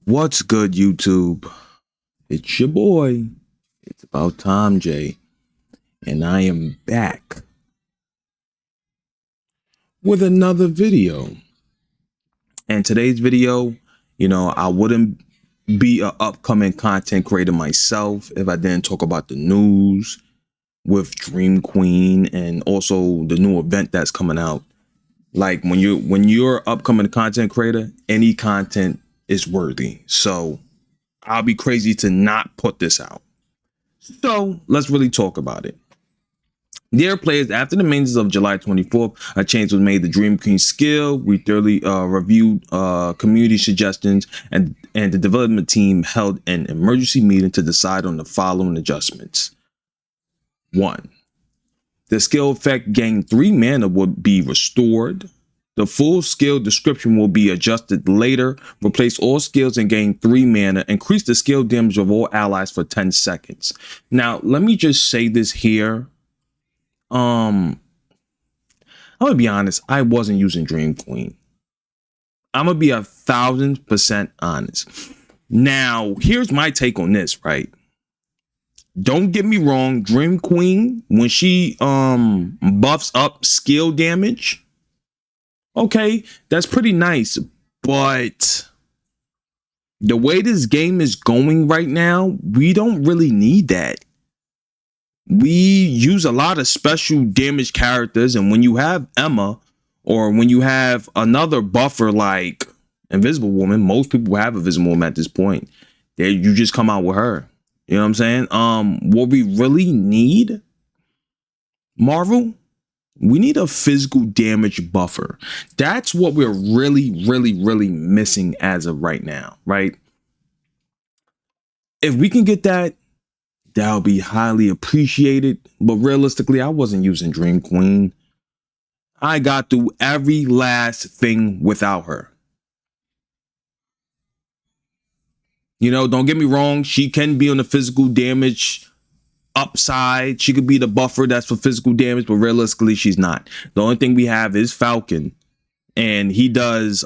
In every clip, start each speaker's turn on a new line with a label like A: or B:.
A: What's good, YouTube? It's your boy. It's about time, Jay. And I am back with another video. And today's video, I wouldn't be an upcoming content creator myself if I didn't talk about the news with Dream Queen and also the new event that's coming out. Like when you're upcoming content creator, any content is worthy. So I'll be crazy to not put this out. So let's really talk about it. Dear players, after the maintenance of July 24th, a change was made to Dream Queen skill. We thoroughly reviewed community suggestions and the development team held an emergency meeting to decide on the following adjustments. 1. The skill effect gain 3 mana will be restored. The full skill description will be adjusted later. Replace all skills and gain 3 mana. Increase the skill damage of all allies for 10 seconds. Now, let me just say this here. I'm gonna be honest, I wasn't using Dream Queen. I'm gonna be 1000% honest. Now, here's my take on this, right? Don't get me wrong, Dream Queen, when she buffs up skill damage, okay, that's pretty nice, but the way this game is going right now, we don't really need that. We use a lot of special damage characters, and when you have Emma or when you have another buffer like Invisible Woman, most people have Invisible Woman at this point. You just come out with her. You know what I'm saying? What we really need, Marvel, we need a physical damage buffer. That's what we're really missing as of right now, right? If we can get that, that'll be highly appreciated. But realistically, I wasn't using Dream Queen. I got through every last thing without her. Don't get me wrong. She can be on the physical damage upside. She could be the buffer that's for physical damage, but realistically, she's not. The only thing we have is Falcon, and he does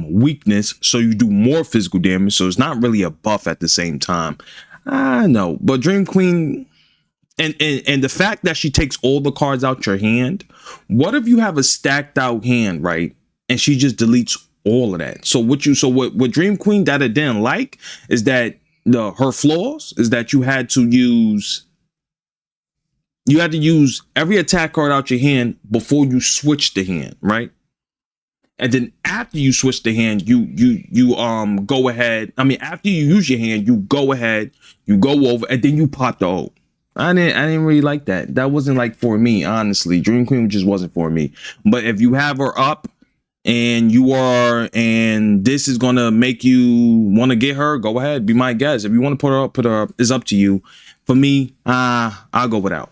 A: weakness, so you do more physical damage. So it's not really a buff at the same time. I know, but Dream Queen, and the fact that she takes all the cards out your hand. What if you have a stacked out hand, right? And she just deletes all of that. So what Dream Queen that I didn't like is that her flaws is that you had to use every attack card out your hand before you switch the hand, right? And then after you switch the hand, you go ahead. I mean, after you use your hand, you go ahead, you go over, and then you pop the O. I didn't really like that. That wasn't like for me, honestly. Dream Queen just wasn't for me. But if you have her up and this is gonna make you want to get her, go ahead, be my guest. If you want to put her up, it's up to you. For me, I'll go without.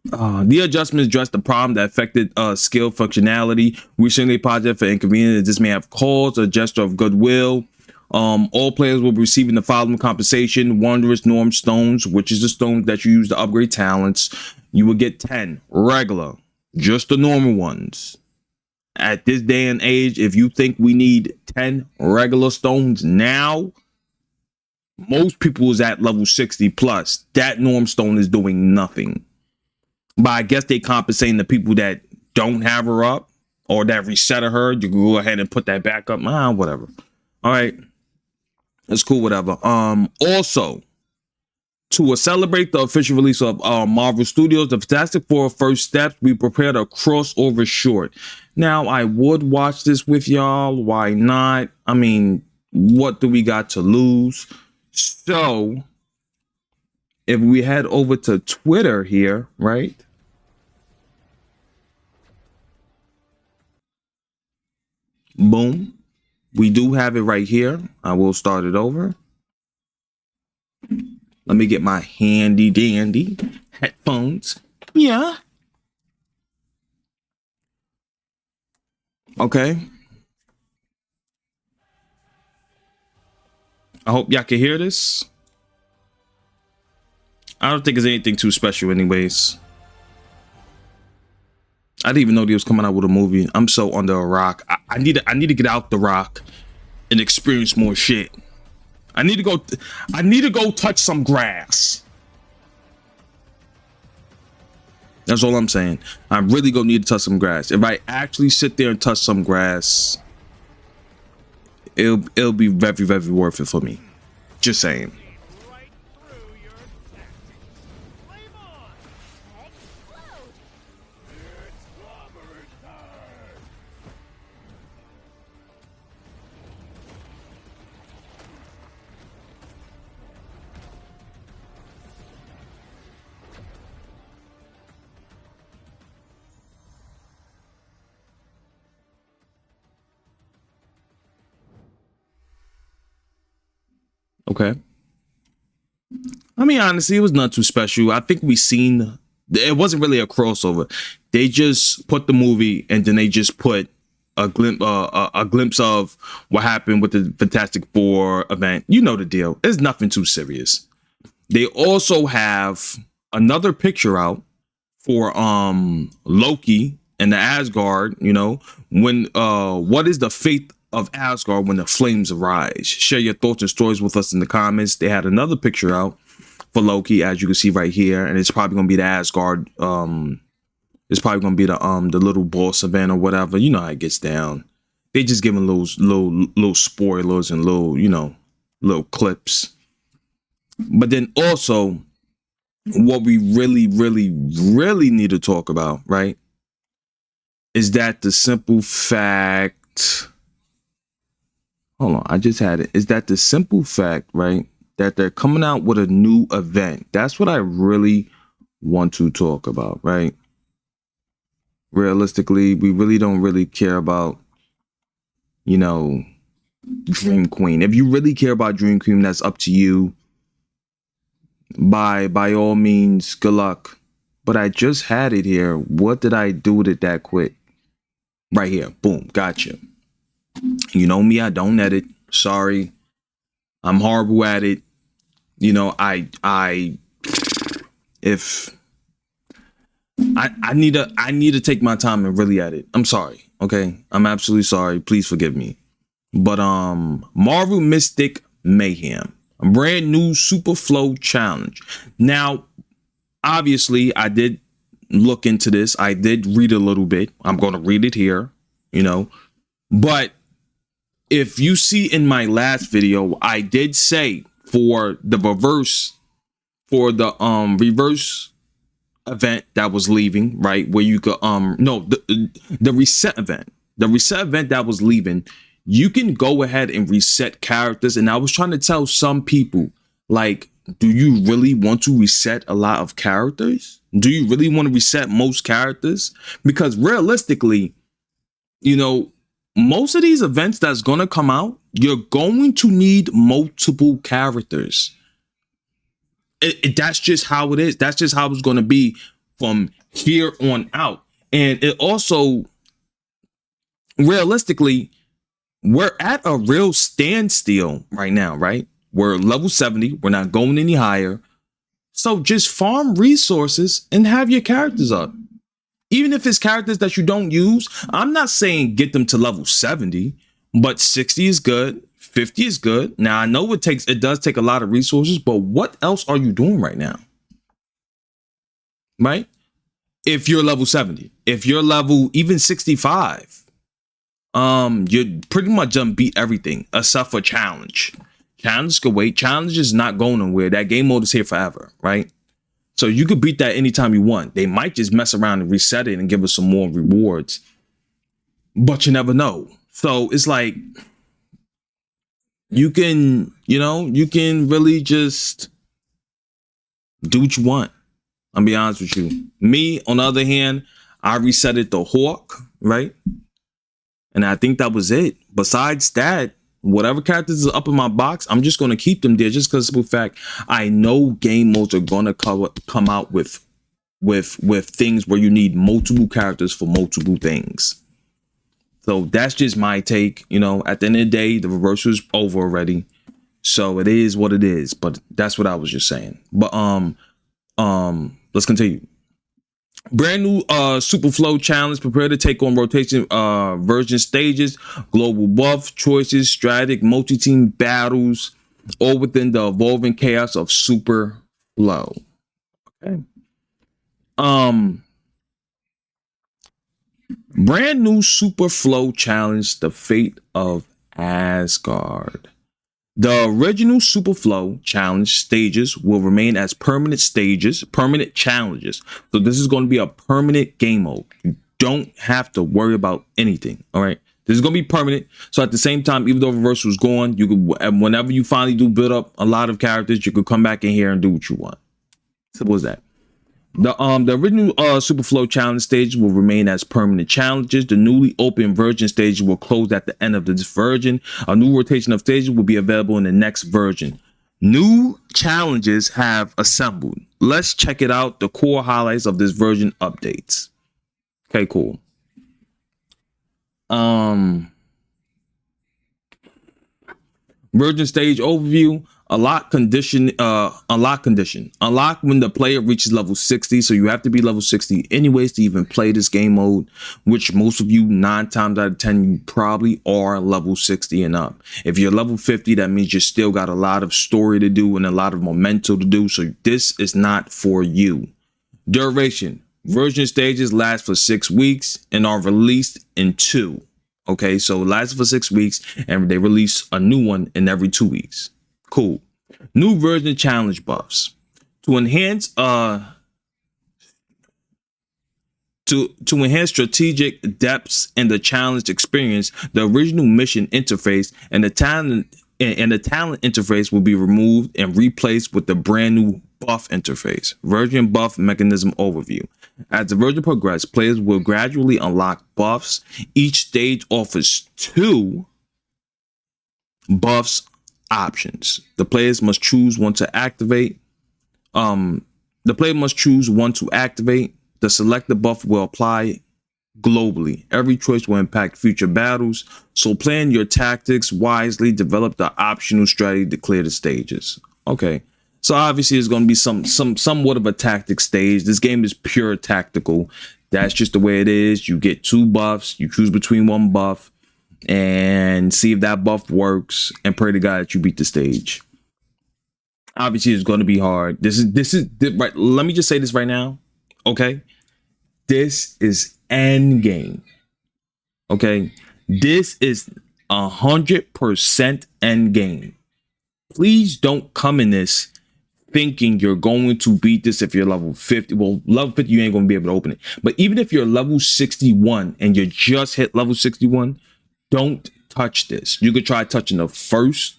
A: The adjustments address the problem that affected skill functionality. We certainly apologize for inconvenience. This may have caused a gesture of goodwill. All players will be receiving the following compensation: Wondrous Norm Stones, which is the stones that you use to upgrade talents. You will get 10 regular, just the normal ones. At this day and age, if you think we need 10 regular stones now, most people is at level 60 plus. That Norm Stone is doing nothing. But I guess they compensating the people that don't have her up or that resetted her. You can go ahead and put that back up. Whatever. All right. It's cool, whatever. Also, to celebrate the official release of Marvel Studios, the Fantastic Four First Steps, we prepared a crossover short. Now, I would watch this with y'all. Why not? I mean, what do we got to lose? So, if we head over to Twitter here, right? Boom. We do have it right here. I will start it over. Let me get my handy dandy headphones. Yeah. Okay. I hope y'all can hear this. I don't think it's anything too special anyways. I didn't even know they was coming out with a movie. I'm so under a rock. I need to get out the rock and experience more shit. I need to go touch some grass. That's all I'm saying. I really gonna need to touch some grass. If I actually sit there and touch some grass, it'll be very, very worth it for me. Just saying. Okay. I mean, honestly, it was not too special. I think we seen it wasn't really a crossover. They just put the movie and then they just put a glimpse of what happened with the Fantastic Four event. You know the deal. It's nothing too serious. They also have another picture out for Loki and the Asgard, you know, when what is the fate of Asgard when the flames arise? Share your thoughts and stories with us in the comments. They had another picture out for Loki, as you can see right here, and it's probably gonna be the Asgard. It's probably gonna be the little boss event or whatever. You know how it gets down. They just giving little spoilers and little clips. But then also, what we really need to talk about, right, is that the simple fact. Hold on, I just had it. Is that the simple fact, right, that they're coming out with a new event? That's what I really want to talk about, right? Realistically, we really don't really care about, you know, Dream Queen. If you really care about Dream Queen, that's up to you. By all means, good luck. But I just had it here. What did I do with it that quick? Right here. Boom. Gotcha. You know me, I don't edit. Sorry. I'm horrible at it. You know, I need to take my time and really edit. I'm sorry. Okay. I'm absolutely sorry. Please forgive me. But Marvel Mystic Mayhem, a brand new Superflow challenge. Now, obviously, I did look into this. I did read a little bit. I'm going to read it here, you know. But if you see in my last video, I did say for the reverse event that was leaving, right, where you could the reset event that was leaving, you can go ahead and reset characters. And I was trying to tell some people, like, do you really want to reset a lot of characters? Do you really want to reset most characters? Because realistically, you know, most of these events that's going to come out, you're going to need multiple characters. That's just how it is. That's just how it's going to be from here on out. And it also, realistically, we're at a real standstill right now, right? We're level 70. We're not going any higher. So just farm resources and have your characters up. Even if it's characters that you don't use, I'm not saying get them to level 70, but 60 is good. 50 is good. Now, I know it does take a lot of resources, but what else are you doing right now? Right? If you're level 70, if you're level even 65, you pretty much done beat everything except for challenge. Challenge can wait. Challenge is not going nowhere. That game mode is here forever, right? So you could beat that anytime you want. They might just mess around and reset it and give us some more rewards, but you never know. So it's like, you can really just do what you want. I'll be honest with you. Me, on the other hand, I resetted the Hawk, right? And I think that was it. Besides that, whatever characters are up in my box, I'm just going to keep them there just because of the fact I know game modes are going to come out with things where you need multiple characters for multiple things. So that's just my take. You know, at the end of the day, the reversal is over already. So it is what it is. But that's what I was just saying. But let's continue. Brand new Superflow challenge. Prepare to take on rotation version stages, global buff choices, strategic multi-team battles, or within the evolving chaos of Superflow. Okay. Brand new Superflow challenge, the fate of Asgard. The original Superflow challenge stages will remain as permanent challenges. So this is going to be a permanent game mode. You don't have to worry about anything. All right. This is going to be permanent. So at the same time, even though reversal is gone, you could, whenever you finally do build up a lot of characters, you could come back in here and do what you want. Simple as that. The original Superflow challenge stage will remain as permanent challenges. The newly opened version stage will close at the end of this version. A new rotation of stages will be available in the next version. New challenges have assembled. Let's check it out. The core highlights of this version updates. Okay, cool. Version stage overview. Unlock condition. Unlock when the player reaches level 60. So you have to be level 60 anyways to even play this game mode, which most of you 9 times out of 10 you probably are level 60 and up. If you're level 50, that means you still got a lot of story to do and a lot of momentum to do. So this is not for you. Duration. Version stages last for 6 weeks and are released in 2. Okay, so it lasts for 6 weeks and they release a new one in every 2 weeks. Cool. New version challenge buffs to enhance enhance strategic depths and the challenge experience. The original mission interface and the talent interface will be removed and replaced with the brand new buff interface. Version buff mechanism overview. As the version progresses, players will gradually unlock buffs. Each stage offers 2 buffs options. The players must choose one to activate. The player must choose one to activate. The selected buff will apply globally. Every choice will impact future battles. So plan your tactics wisely. Develop the optional strategy to clear the stages. Okay. So obviously it's going to be somewhat of a tactic stage. This game is pure tactical. That's just the way it is. You get 2 buffs. You choose between 1 buff and see if that buff works and pray to God that you beat the stage. Obviously it's going to be hard. This is right. Let me just say this right now. Okay. This is end game. Okay. This is 100% end game. Please don't come in this thinking you're going to beat this if you're level 50. Well, level 50, you ain't going to be able to open it. But even if you're level 61 and you just hit level 61, don't touch this. You could try touching the first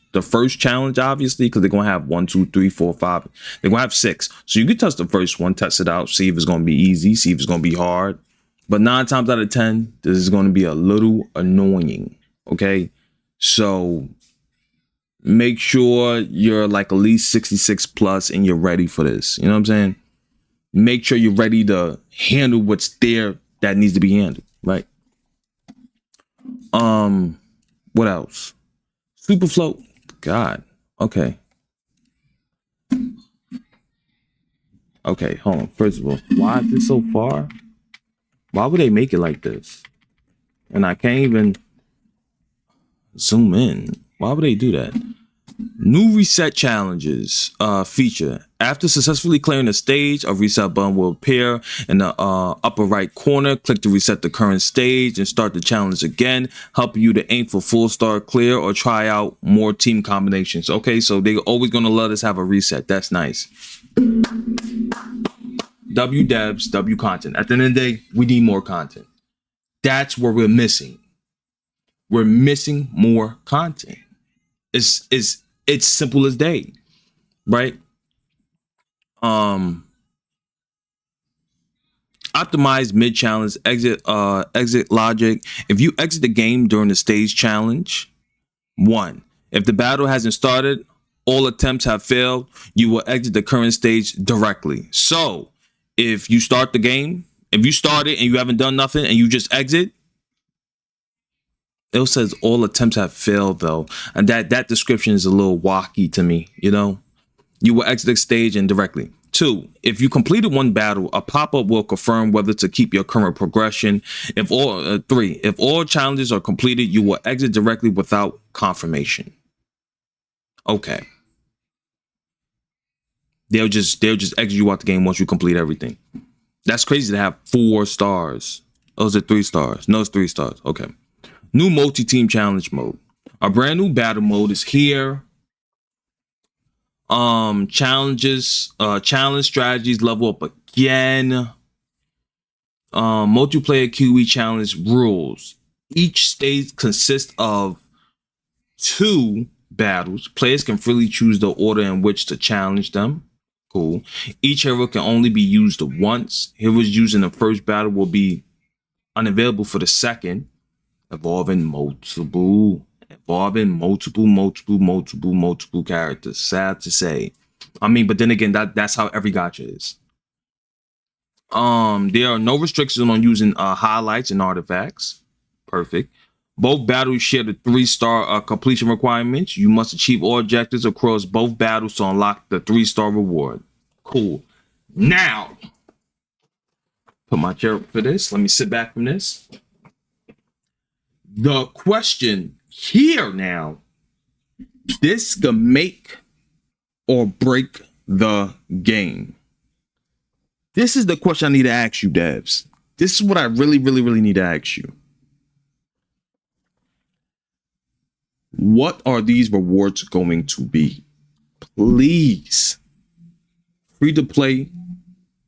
A: challenge, obviously, because they're going to have 1, 2, 3, 4, 5. They're going to have 6. So you could touch the first one, test it out, see if it's going to be easy, see if it's going to be hard. But 9 times out of 10, this is going to be a little annoying. Okay. So make sure you're like at least 66 plus and you're ready for this. You know what I'm saying? Make sure you're ready to handle what's there that needs to be handled. Right. What else? Superflow. God. Okay. Okay, hold on. First of all, why is this so far? Why would they make it like this? And I can't even zoom in. Why would they do that? New reset challenges feature. After successfully clearing a stage, a reset button will appear in the upper right corner. Click to reset the current stage and start the challenge again, helping you to aim for full star clear or try out more team combinations. Okay, so they're always going to let us have a reset. That's nice. W devs, W content. At the end of the day, we need more content. That's where we're missing. We're missing more content. It's simple as day, right? Optimize mid challenge exit logic. If you exit the game during the stage challenge, 1, if the battle hasn't started, all attempts have failed, you will exit the current stage directly. So if you start the game, if you start it and you haven't done nothing and you just exit, it says all attempts have failed though. And that description is a little wacky to me, you know? You will exit the stage and directly. 2, if you completed 1 battle, a pop-up will confirm whether to keep your current progression. 3, if all challenges are completed, you will exit directly without confirmation. Okay. They'll just exit you out the game once you complete everything. That's crazy to have 4 stars. Oh, is it 3 stars? No, it's 3 stars. Okay. New multi-team challenge mode. A brand new battle mode is here. Challenges, challenge strategies level up again. Multiplayer QE challenge rules. Each stage consists of 2 battles. Players can freely choose the order in which to challenge them. Cool. Each hero can only be used once. Heroes used in the first battle will be unavailable for the second. Involving multiple characters. Sad to say. I mean, but then again, that's how every gacha is. There are no restrictions on using highlights and artifacts. Perfect. Both battles share the 3-star completion requirements. You must achieve all objectives across both battles to unlock the 3-star reward. Cool. Now, put my chair up for this. Let me sit back from this. The question here now, this can make or break the game. This is the question I need to ask you, devs. This is what I really need to ask you. What are these rewards going to be? Please. Free to play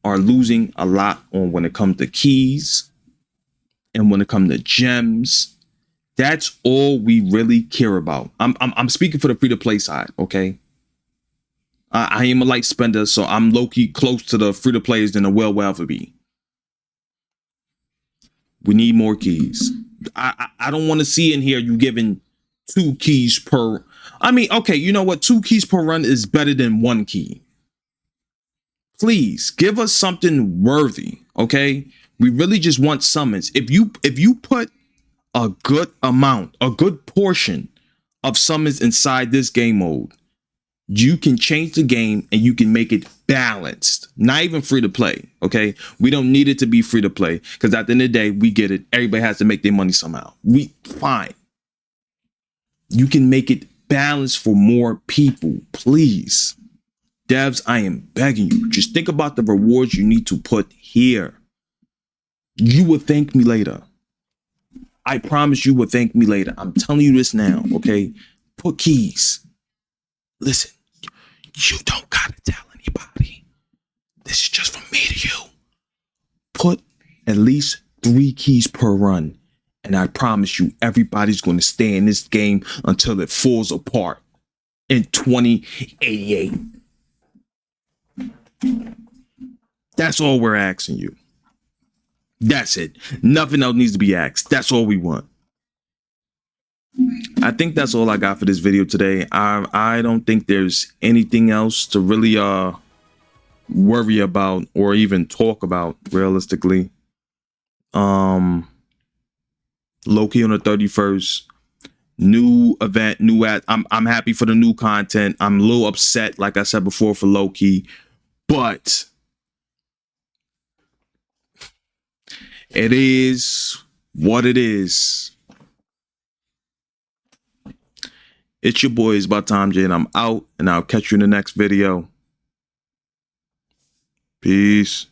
A: are losing a lot on when it comes to keys and when it comes to gems. That's all we really care about. I'm speaking for the free to play side, okay? I am a light spender, so I'm low-key close to the free to players than the will ever be. We need more keys. I don't want to see in here you giving 2 keys per. I mean, okay, you know what? 2 keys per run is better than 1 key. Please give us something worthy, okay? We really just want summons. If you put a good amount, a good portion of summons inside this game mode, you can change the game and you can make it balanced. Not even free to play, okay? We don't need it to be free to play because at the end of the day, we get it. Everybody has to make their money somehow. Fine. You can make it balanced for more people, please. Devs, I am begging you. Just think about the rewards you need to put here. You will thank me later. I promise you will thank me later. I'm telling you this now, okay? Put keys. Listen, you don't gotta tell anybody. This is just from me to you. Put at least 3 keys per run. And I promise you, everybody's going to stay in this game until it falls apart in 2088. That's all we're asking you. That's it. Nothing else needs to be asked. That's all we want. I think that's all I got for this video today. I don't think there's anything else to really worry about or even talk about realistically. Loki on the 31st. New event, new ad. I'm happy for the new content. I'm a little upset, like I said before, for Loki, but it is what it is. It's your boy, it's about time, Jay, and I'm out, and I'll catch you in the next video. Peace.